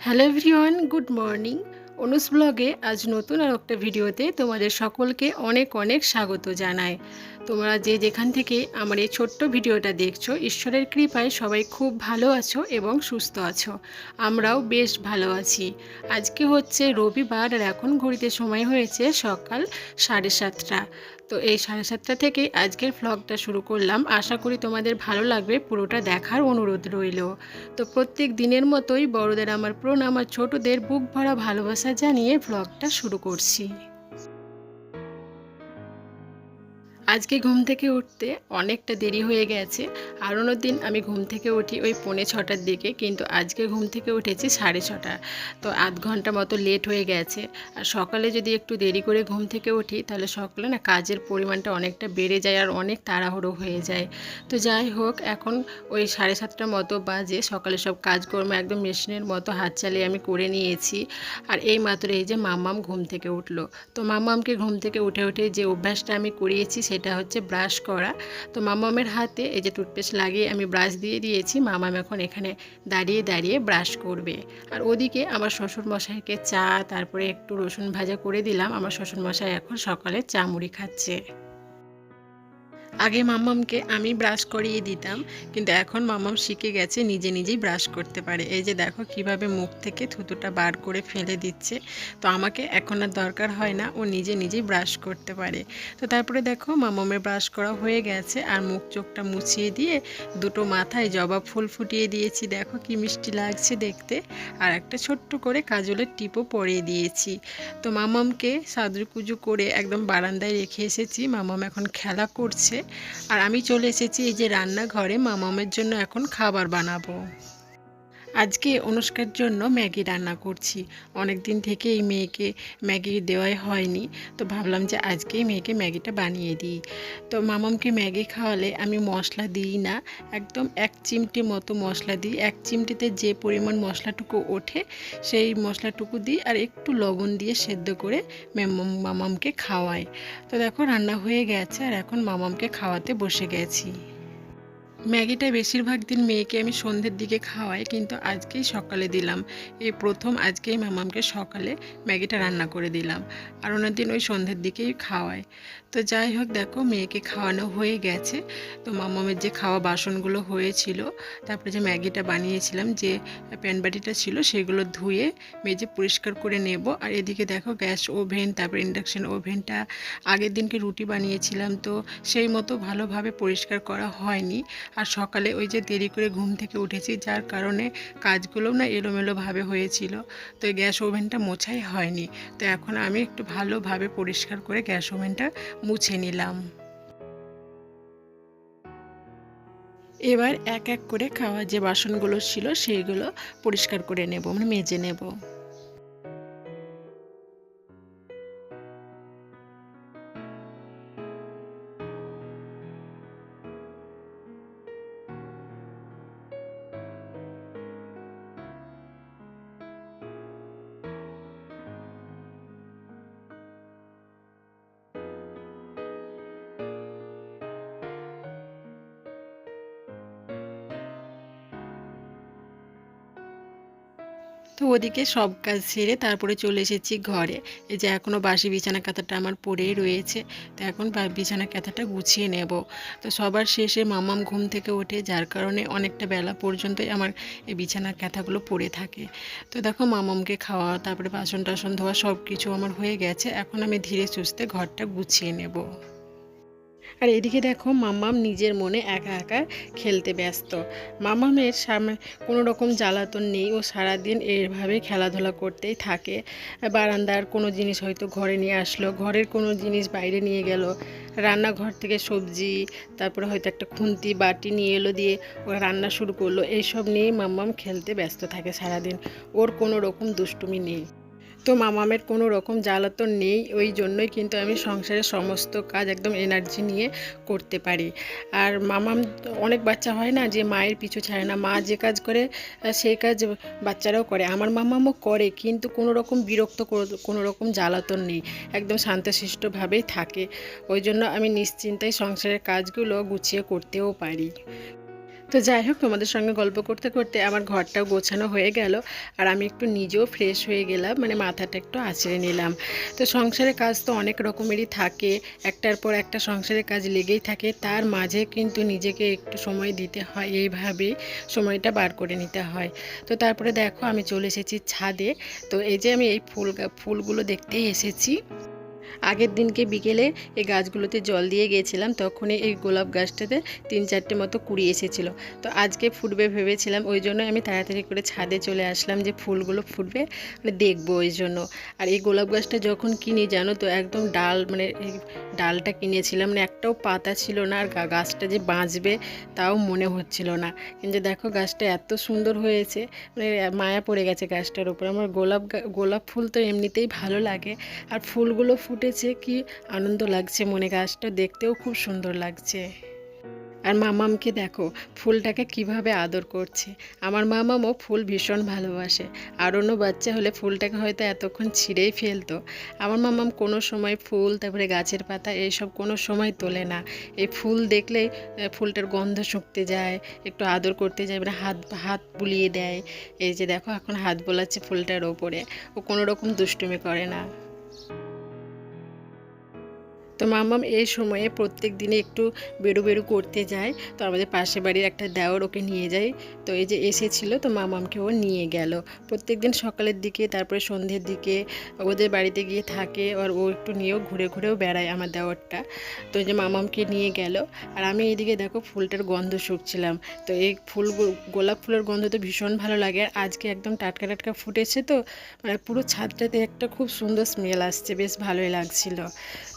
Hello everyone, good morning. অনুস ব্লগে আজ নতুন আর একটা ভিডিওতে তোমাদের সকলকে অনেক অনেক স্বাগত জানাই। তোমরা যে যেখান থেকে আমার এই ছোট্ট ভিডিওটা দেখছো, ঈশ্বরের কৃপায় সবাই খুব ভালো আছো এবং সুস্থ আছো। আমরাও বেশ ভালো আছি। আজকে হচ্ছে রবিবার আর এখন ঘড়িতে সময় হয়েছে সকাল 7:30। তো এই 7:30 থেকে আজকের ভ্লগটা শুরু করলাম। আশা করি তোমাদের ভালো লাগবে, পুরোটা দেখার অনুরোধ রইল। তো প্রত্যেক দিনের মতোই বড়দের আমার প্রণাম আর ছোটদের বুক ভরা ভালোবাসা জানিয়ে ভ্লগটা শুরু করছি। আজকে ঘুম থেকে উঠতে অনেকটা দেরি হয়ে গেছে। আর অন্য দিন আমি ঘুম থেকে উঠি ওই 5:45টার দিকে, কিন্তু আজকে ঘুম থেকে উঠেছি 6:30। তো আধ ঘন্টা মতো লেট হয়ে গেছে। আর সকালে যদি একটু দেরি করে ঘুম থেকে উঠি তাহলে সকালে না কাজের পরিমাণটা অনেকটা বেড়ে যায় আর অনেক তাড়াহুড়ো হয়ে যায়। তো যাই হোক, এখন ওই 7:30টার মতো বাজে। সকালে সব কাজকর্ম একদম মেশিনের মতো হাত চালিয়ে আমি করে নিয়েছি। আর এই মাত্র এই যে মাম্মাম ঘুম থেকে উঠলো। তো মাম্মামকে ঘুম থেকে উঠে উঠে যে অভ্যাসটা আমি করিয়েছি সেটা হচ্ছে ব্রাশ করা। তো মাম্মামের হাতে এই যে টুথপেস্ট লাগিয়ে আমি ব্রাশ দিয়ে দিয়েছি। মাম্মাম এখন এখানে দাঁড়িয়ে দাঁড়িয়ে ব্রাশ করবে। আর ওদিকে আমার শ্বশুরমশাইকে চা, তারপরে একটু রসুন ভাজা করে দিলাম। আমার শ্বশুরমশাই এখন সকালে চা মুড়ি খাচ্ছে। আগে মাম্মামকে আমি ব্রাশ করিয়ে দিতাম, কিন্তু এখন মাম্মাম শিখে গেছে নিজে নিজেই ব্রাশ করতে পারে। এই যে দেখো কিভাবে মুখ থেকে থুতুটা বার করে ফেলে দিচ্ছে। তো আমাকে এখন আর দরকার হয় না, ও নিজে নিজেই ব্রাশ করতে পারে। তো তারপরে দেখো মাম্মামের ব্রাশ করা হয়ে গেছে আর মুখ চোখটা মুছিয়ে দিয়ে দুটো মাথায় জবা ফুল ফুটিয়ে দিয়েছি। দেখো কি মিষ্টি লাগছে দেখতে। আর একটা ছোট্ট করে কাজলের টিপও পরিয়ে দিয়েছি। তো মাম্মামকে সাজুগুজু করে একদম বারান্দায় রেখে এসেছি। মাম্মাম এখন খেলা করছে। আর আমি চলে এসেছি এই যে রান্নাঘরে, মামামের জন্য এখন খাবার বানাবো। আজকে অনুষ্কার জন্য ম্যাগি রান্না করছি। অনেক দিন থেকে এই মেয়েকে ম্যাগি দেওয়াই হয়নি, তো ভাবলাম যে আজকেই মেয়েকে ম্যাগিটা বানিয়ে দিই। তো মামামকে ম্যাগি খাওয়ালে আমি মশলা দিই না, একদম 1 চিমটি মতো মশলা দিই। 1 চিমটিতে যে পরিমাণ মশলাটুকু ওঠে সেই মশলাটুকু দিই আর একটু লবণ দিয়ে সেদ্ধ করে মামামকে খাওয়াই। তো দেখো রান্না হয়ে গেছে আর এখন মামামকে খাওয়াতে বসে গেছি। ম্যাগিটা বেশিরভাগ দিন মেয়েকে আমি সন্ধ্যের দিকে খাওয়াই, কিন্তু আজকেই সকালে দিলাম। এই প্রথম আজকেই মামামকে সকালে ম্যাগিটা রান্না করে দিলাম। আর অন্য দিন ওই সন্ধ্যের দিকেই খাওয়াই। তো যাই হোক, দেখো মেয়েকে খাওয়ানো হয়ে গেছে। তো মামামের যে খাওয়া বাসনগুলো হয়েছিল, তারপরে যে ম্যাগিটা বানিয়েছিলাম, যে প্যানবাটিটা ছিল সেগুলো ধুয়ে মেজে পরিষ্কার করে নেব। আর এদিকে দেখো গ্যাস ওভেন, তারপর ইন্ডাকশন ওভেনটা আগের দিনকে রুটি বানিয়েছিলাম, তো সেই মতো ভালোভাবে পরিষ্কার করা হয়নি। আর সকালে ওই যে দেরি করে ঘুম থেকে উঠেছি, যার কারণে কাজগুলোও না এলোমেলোভাবে হয়েছিল। তো গ্যাস ওভেনটা মোছাই হয়নি। তো এখন আমি একটু ভালোভাবে পরিষ্কার করে গ্যাস ওভেনটা মুছে নিলাম। এবার এক এক করে খাওয়া যে বাসনগুলো ছিল সেইগুলো পরিষ্কার করে নেব, মানে মেজে নেব। তো ওদিকে সব কাজ সেরে তারপরে চলে এসেছি ঘরে। এই যে এখনও বাসি বিছানা কাঁথাটা আমার পড়েই রয়েছে। তো এখন বিছানা কাঁথাটা গুছিয়ে নেব। তো সবার শেষে মামাম ঘুম থেকে ওঠে, যার কারণে অনেকটা বেলা পর্যন্তই আমার এই বিছানার কাঁথাগুলো পড়ে থাকে। তো দেখো মামামকে খাওয়া, তারপরে বাসন টাসন ধোয়া সব কিছু আমার হয়ে গেছে। এখন আমি ধীরে সুস্থে ঘরটা গুছিয়ে নেব। আর এদিকে দেখো মাম্মাম নিজের মনে একা একা খেলতে ব্যস্ত। মাম্মামের সামনে কোনো রকম জ্বালাতন নেই, ও সারাদিন এভাবে খেলাধুলা করতেই থাকে। বারান্দার কোনো জিনিস হয়তো ঘরে নিয়ে আসলো, ঘরের কোনো জিনিস বাইরে নিয়ে গেল, রান্নাঘর থেকে সবজি, তারপরে হয়তো একটা খুন্তি বাটি নিয়ে এলো, দিয়ে ও রান্না শুরু করলো। এইসব নিয়েই মাম্মাম খেলতে ব্যস্ত থাকে সারাদিন। ওর কোনো রকম দুষ্টুমি নেই। তো মামামের কোনো রকম জ্বালাতন নেই, ওই জন্যই কিন্তু আমি সংসারের সমস্ত কাজ একদম এনার্জি নিয়ে করতে পারি। আর মামাম অনেক বাচ্চা হয় না যে মায়ের পিছু ছাড়ে না, মা যে কাজ করে সেই কাজ বাচ্চারাও করে। আমার মামামও করে, কিন্তু কোনো রকম বিরক্ত, কোনো রকম জ্বালাতন নেই, একদম শান্তশিষ্টভাবেই থাকে। ওই জন্য আমি নিশ্চিন্তায় সংসারের কাজগুলো গুছিয়ে করতেও পারি। তো যাই হোক, তোমাদের সঙ্গে গল্প করতে করতে আমার ঘরটাও গোছানো হয়ে গেল, আর আমি একটু নিজেও ফ্রেশ হয়ে গেলাম, মানে মাথাটা একটু আঁচড়ে নিলাম। তো সংসারের কাজ তো অনেক রকমেরই থাকে, একটার পর একটা সংসারের কাজ লেগেই থাকে, তার মাঝে কিন্তু নিজেকে একটু সময় দিতে হয়, এইভাবেই সময়টা বার করে নিতে হয়। তো তারপরে দেখো আমি চলে এসেছি ছাদে। তো এই যে আমি এই ফুলগুলো দেখতেই এসেছি। আগের দিনকে বিকেলে এই গাছগুলোতে জল দিয়ে গিয়েছিলাম, তখনই এই গোলাপ গাছটাতে 3-4টে মতো কুড়ি এসেছিল। তো আজকে ফুটবে ভেবেছিলাম, ওই জন্য আমি তাড়াতাড়ি করে ছাদে চলে আসলাম যে ফুলগুলো ফুটবে মানে দেখবো ওই জন্য। আর এই গোলাপ গাছটা যখন কিনি জানো তো, একদম ডাল মানে এই ডালটা কিনেছিলাম, মানে একটাও পাতা ছিল না, আর গাছটা যে বাঁচবে তাও মনে হচ্ছিল না। কিন্তু দেখো গাছটা এত সুন্দর হয়েছে, মানে মায়া পড়ে গেছে গাছটার উপর। আমার গোলাপ ফুল তো এমনিতেই ভালো লাগে, আর ফুলগুলো ফুটেছে কি আনন্দ লাগছে মনে, গাছটা দেখতেও খুব সুন্দর লাগছে। আর মামামকে দেখো ফুলটাকে কিভাবে আদর করছে। আমার মামামও ফুল ভীষণ ভালোবাসে, আর অন্য বাচ্চা হলে ফুলটাকে হয়তো এতক্ষণ ছিঁড়েই ফেলতো। আমার মামাম কোনো সময় ফুল, তারপরে গাছের পাতা এইসব কোনো সময় তোলে না। এই ফুল দেখলেই ফুলটার গন্ধ শুঁকতে যায়, একটু আদর করতে যায়, মানে হাত হাত বুলিয়ে দেয়। এই যে দেখো এখন হাত বোলাচ্ছে ফুলটার ওপরে, ও কোনো রকম দুষ্টুমি করে না। তো মাম্মাম এই সময়ে প্রত্যেক দিনে একটু বেরু করতে যায়। তো আমাদের পাশের বাড়ির একটা দেওর ওকে নিয়ে যায়। তো এই যে এসেছিলো, তো মাম্মামকে ও নিয়ে গেল। প্রত্যেক দিন সকালের দিকে, তারপরে সন্ধ্যের দিকে ওদের বাড়িতে গিয়ে থাকে, আর ও একটু নিয়েও ঘুরেও বেড়ায় আমার দেওরটা। তো এই যে মাম্মামকে নিয়ে গেল, আর আমি এইদিকে দেখো ফুলটার গন্ধ শুকছিলাম। তো এই গোলাপ ফুলের গন্ধ তো ভীষণ ভালো লাগে, আর আজকে একদম টাটকা টাটকা ফুটেছে, তো মানে পুরো ছাদটাতে একটা খুব সুন্দর স্মেল আসছে, বেশ ভালোই লাগছিল।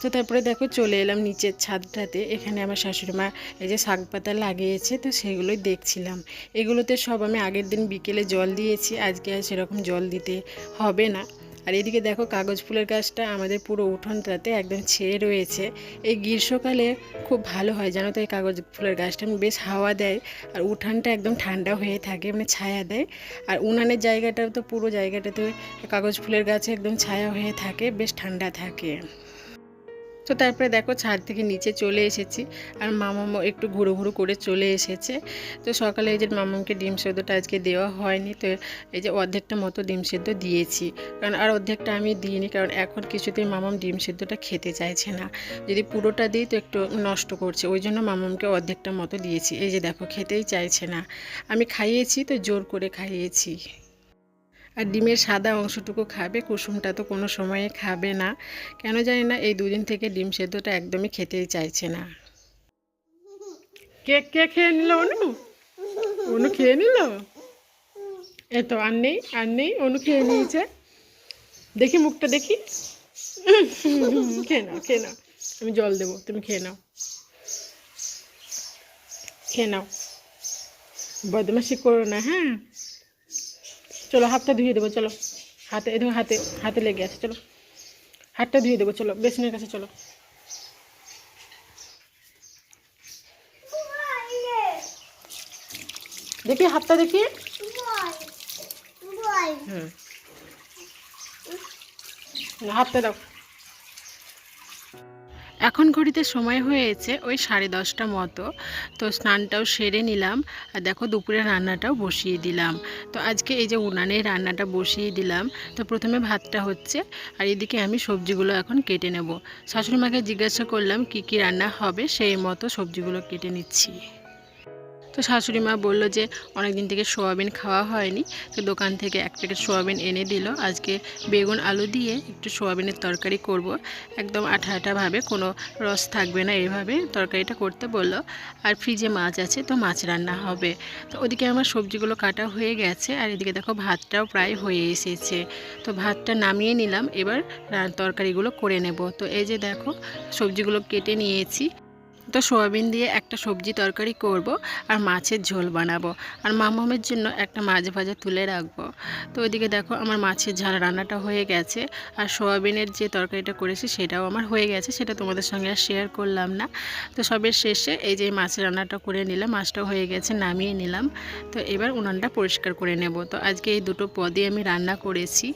তো তারপরে দেখো চলে এলাম নিচের ছাদটাতে। এখানে আমার শাশুড়ি মা এই যে শাক পাতা লাগিয়েছে, তো সেগুলোই দেখছিলাম। এগুলোতে সব আমি আগের দিন বিকেলে জল দিয়েছি, আজকে আর সেরকম জল দিতে হবে না। আর এদিকে দেখো কাগজ ফুলের গাছটা আমাদের পুরো উঠোনটাতে একদম ছেয়ে রয়েছে। এই গ্রীষ্মকালে খুব ভালো হয় জানো তো, এই কাগজ ফুলের গাছটা বেশ হাওয়া দেয়, আর উঠানটা একদম ঠান্ডা হয়ে থাকে, মানে ছায়া দেয়। আর উনানের জায়গাটাও তো পুরো জায়গাটাতে কাগজ ফুলের গাছে একদম ছায়া হয়ে থাকে, বেশ ঠান্ডা থাকে। তো তারপরে দেখো ছাদ থেকে নিচে চলে এসেছি, আর মামামও একটু ঘুরো করে চলে এসেছে। তো সকালে এই যে মামামকে ডিম সেদ্ধটা আজকে দেওয়া হয়নি, তো এই যে অর্ধেকটা মতো ডিম সেদ্ধ দিয়েছি, কারণ আর অর্ধেকটা আমি দিইনি, কারণ এখন কিছুতেই মামাম ডিম সেদ্ধটা খেতে চাইছে না। যদি পুরোটা দিই তো একটু নষ্ট করছে, ওই জন্য মামামকে অর্ধেকটা মতো দিয়েছি। এই যে দেখো খেতেই চাইছে না, আমি খাইয়েছি তো জোর করে খাইয়েছি। আর ডিমের সাদা অংশটুকু খাবে, কুসুমটা তো কোনো সময়ে খাবে না, কেন জানি না এই দুদিন থেকে ডিম সেদ্ধটা একদমই খেতেই চাইছে না। কে কে খেয়ে নিল? অনু অনু খেয়ে নিল। এতো আর নেই অনু খেয়ে নিয়েছে। দেখি মুখটা দেখি। খেয়ে নাও, আমি জল দেবো, তুমি খেয়ে নাও। বদমাশি করো না, হ্যাঁ। চলো হাতটা ধুয়ে দেবো, চলো। হাতে হাতে হাতে লেগে আছে, চলো হাতটা ধুয়ে দেবো, চলো বেসিনের কাছে চলো। দেখি হাতটা দেখি। হাতটা দাও। এখন ঘড়িতে সময় হয়েছে ওই 10:30 মতো। তো স্নানটাও সেরে নিলাম, আর দেখো দুপুরে রান্নাটাও বসিয়ে দিলাম। তো আজকে এই যে উনানে রান্নাটা বসিয়ে দিলাম। তো প্রথমে ভাতটা হচ্ছে, আর এদিকে আমি সবজিগুলো এখন কেটে নেব। শাশুড়িমাকে জিজ্ঞাসা করলাম কি কি রান্না হবে, সেই মতো সবজিগুলো কেটে নিচ্ছি। তো শাশুড়ি মা বললো যে অনেক দিন থেকে সোয়াবিন খাওয়া হয়নি, তো দোকান থেকে 1 প্যাকেট সোয়াবিন এনে দিল। আজকে বেগুন আলু দিয়ে একটু সোয়াবিনের তরকারি করব, একদম আঠাভাবে, কোনো রস থাকবে না, এইভাবে তরকারিটা করতে বললো। আর ফ্রিজে মাছ আছে, তো মাছ রান্না হবে। তো ওদিকে আমার সবজিগুলো কাটা হয়ে গেছে, আর এদিকে দেখো ভাতটাও প্রায় হয়ে এসেছে। তো ভাতটা নামিয়ে নিলাম, এবার তরকারিগুলো করে নেব। তো এই যে দেখো সবজিগুলো কেটে নিয়েছি। তো সোয়াবিন দিয়ে একটা সবজি তরকারি করব, আর মাছের ঝোল বানাবো, আর মামামের জন্য একটা মাছ ভাজা তুলে রাখবো। তো ওইদিকে দেখো আমার মাছের ঝাল রান্নাটা হয়ে গেছে, আর সোয়াবিনের যে তরকারিটা করেছি সেটাও আমার হয়ে গেছে, সেটা তোমাদের সঙ্গে আর শেয়ার করলাম না। তো সবের শেষে এই যে মাছের রান্নাটা করে নিলাম, মাছটাও হয়ে গেছে, নামিয়ে নিলাম। তো এবার উনানটা পরিষ্কার করে নেব। তো আজকে এই দুটো পদই আমি রান্না করেছি।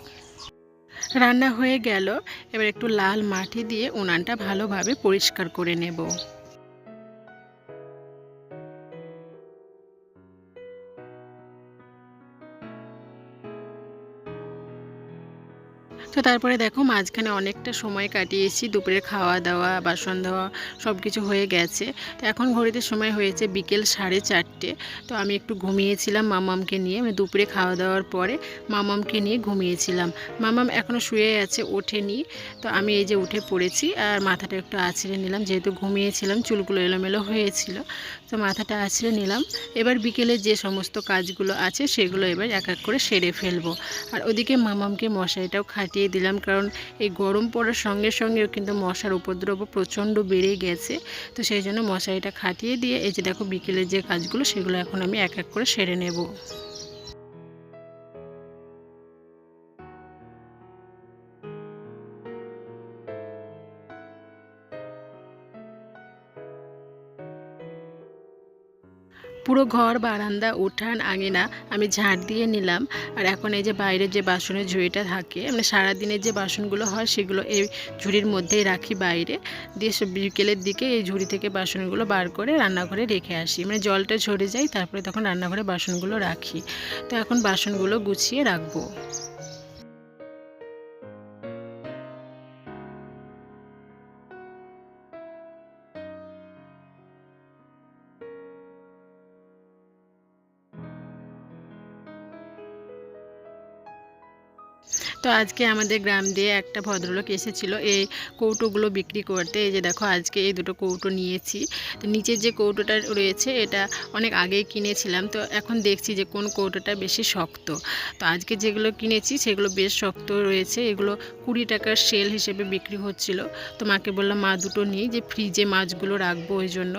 রান্না হয়ে গেল, এবার একটু লাল মাটি দিয়ে উনানটা ভালোভাবে পরিষ্কার করে নেব। তো তারপরে দেখো মাঝখানে অনেকটা সময় কাটিয়েছি, দুপুরে খাওয়া দাওয়া বাসন ধোয়া সব কিছু হয়ে গেছে। তো এখন ঘড়িতে সময় হয়েছে বিকেল 4:30। তো আমি একটু ঘুমিয়েছিলাম মামামকে নিয়ে, মানে দুপুরে খাওয়া দাওয়ার পরে মামামকে নিয়ে ঘুমিয়েছিলাম। মামাম এখনও শুয়ে আছে, ওঠেনি। তো আমি এই যে উঠে পড়েছি আর মাথাটা একটু আঁচড়ে নিলাম, যেহেতু ঘুমিয়েছিলাম চুলগুলো এলোমেলো হয়েছিল, তো মাথাটা আঁচড়ে নিলাম। এবার বিকেলে যে সমস্ত কাজগুলো আছে সেগুলো এবার এক এক করে সেরে ফেলবো। আর ওদিকে মামামকে মশারিটাও খাটিয়ে দিলাম, কারণ এই গরম পড়ার সঙ্গে সঙ্গেও কিন্তু মশার উপদ্রব প্রচণ্ড বেড়ে গেছে। তো সেই জন্য মশারিটা খাটিয়ে দিয়ে এই যে দেখো বিকেলের যে কাজগুলো সেগুলো এখন আমি এক এক করে সেরে নেব। পুরো ঘর বারান্দা উঠান আঙিনা আমি ঝাড় দিয়ে নিলাম। আর এখন এই যে বাইরের যে বাসনের ঝুড়িটা থাকে, মানে সারাদিনের যে বাসনগুলো হয় সেগুলো এই ঝুড়ির মধ্যেই রাখি বাইরে, দিয়ে সব বিকেলের দিকে এই ঝুড়ি থেকে বাসনগুলো বার করে রান্নাঘরে রেখে আসি, মানে জলটা ঝরে যায়, তারপরে তখন রান্নাঘরে বাসনগুলো রাখি। তো এখন বাসনগুলো গুছিয়ে রাখবো। তো আজকে আমাদের গ্রাম দিয়ে একটা ভদ্রলোক এসেছিল এই কৌটোগুলো বিক্রি করতে। এই যে দেখো আজকে এই দুটো কৌটো নিয়েছি। তো নিচের যে কৌটোটা রয়েছে এটা অনেক আগেই কিনেছিলাম, তো এখন দেখছি যে কোন কৌটোটা বেশি শক্ত। তো আজকে যেগুলো কিনেছি সেগুলো বেশ শক্ত রয়েছে, এগুলো 20 টাকার সেল হিসেবে বিক্রি হচ্ছিল। তো মাকে বললাম মা দুটো নিই, যে ফ্রিজে মাছগুলো রাখবো ওই জন্য।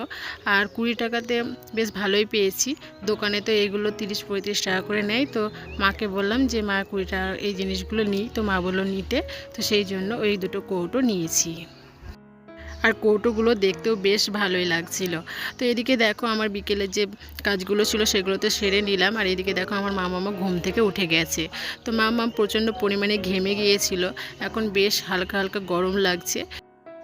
আর 20 টাকাতে বেশ ভালোই পেয়েছি, দোকানে তো এগুলো 30-35 টাকা করে নেয়। তো মাকে বললাম যে মা 20 টাকার এই জিনিসগুলো নিই, তো মা বললো নিতে। তো সেই জন্য ওই দুটো কৌটো নিয়েছি। আর কৌটোগুলো দেখতেও বেশ ভালোই লাগছিল। তো এদিকে দেখো আমার বিকেলের যে কাজগুলো ছিল সেগুলো তো সেরে নিলাম। আর এদিকে দেখো আমার মামা ঘুম থেকে উঠে গেছে। তো মামা প্রচণ্ড পরিমাণে ঘেমে গিয়েছিল, এখন বেশ হালকা হালকা গরম লাগছে।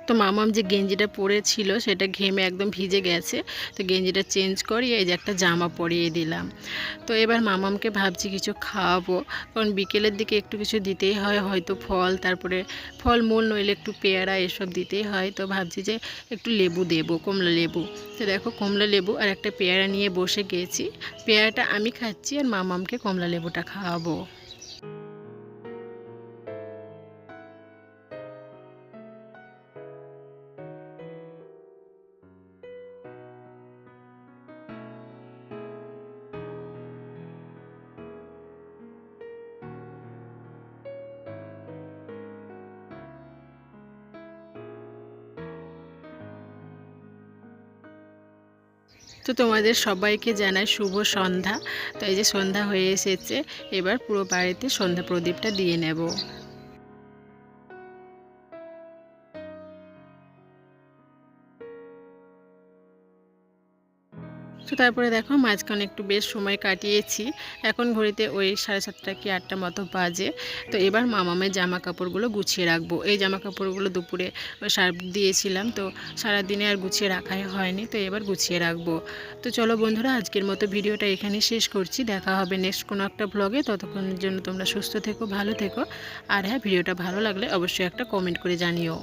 তো মামাম যে গেঞ্জিটা পরেছিল সেটা ঘেমে একদম ভিজে গেছে। তো গেঞ্জিটা চেঞ্জ করিয়ে এই যে একটা জামা পরিয়ে দিলাম। তো এবার মামামকে ভাবছি কিছু খাওয়াবো, কারণ বিকেলের দিকে একটু কিছু দিতেই হয়, হয়তো ফল, তারপরে ফলমূল, নইলে একটু পেয়ারা এসব দিতেই হয়। তো ভাবছি যে একটু লেবু দেবো, কমলা লেবু। তো দেখো কমলা লেবু আর একটা পেয়ারা নিয়ে বসে গিয়েছি। পেয়ারাটা আমি খাচ্ছি আর মামামকে কমলা লেবুটা খাওয়াবো। তো তোমাদের সবাইকে জানাই শুভ সন্ধ্যা। তো এই যে সন্ধ্যা হয়ে এসেছে, এবার পুরো বাড়িতে সন্ধ্যা প্রদীপটা দিয়ে নেব। তো তারপরে দেখো মাঝখানে একটু বেশ সময় কাটিয়েছি, এখন ঘড়িতে ওই 7:30 কি 8টা মতো বাজে। তো এবার মামামের জামা কাপড়গুলো গুছিয়ে রাখবো। এই জামা কাপড়গুলো দুপুরে সার্ফ দিয়েছিলাম, তো সারাদিনে আর গুছিয়ে রাখাই হয়নি, তো এবার গুছিয়ে রাখবো। তো চলো বন্ধুরা, আজকের মতো ভিডিওটা এখানে শেষ করছি। দেখা হবে নেক্সট কোনো একটা ব্লগে। ততক্ষণের জন্য তোমরা সুস্থ থেকো, ভালো থেকো। আর হ্যাঁ, ভিডিওটা ভালো লাগলে অবশ্যই একটা কমেন্ট করে জানিও।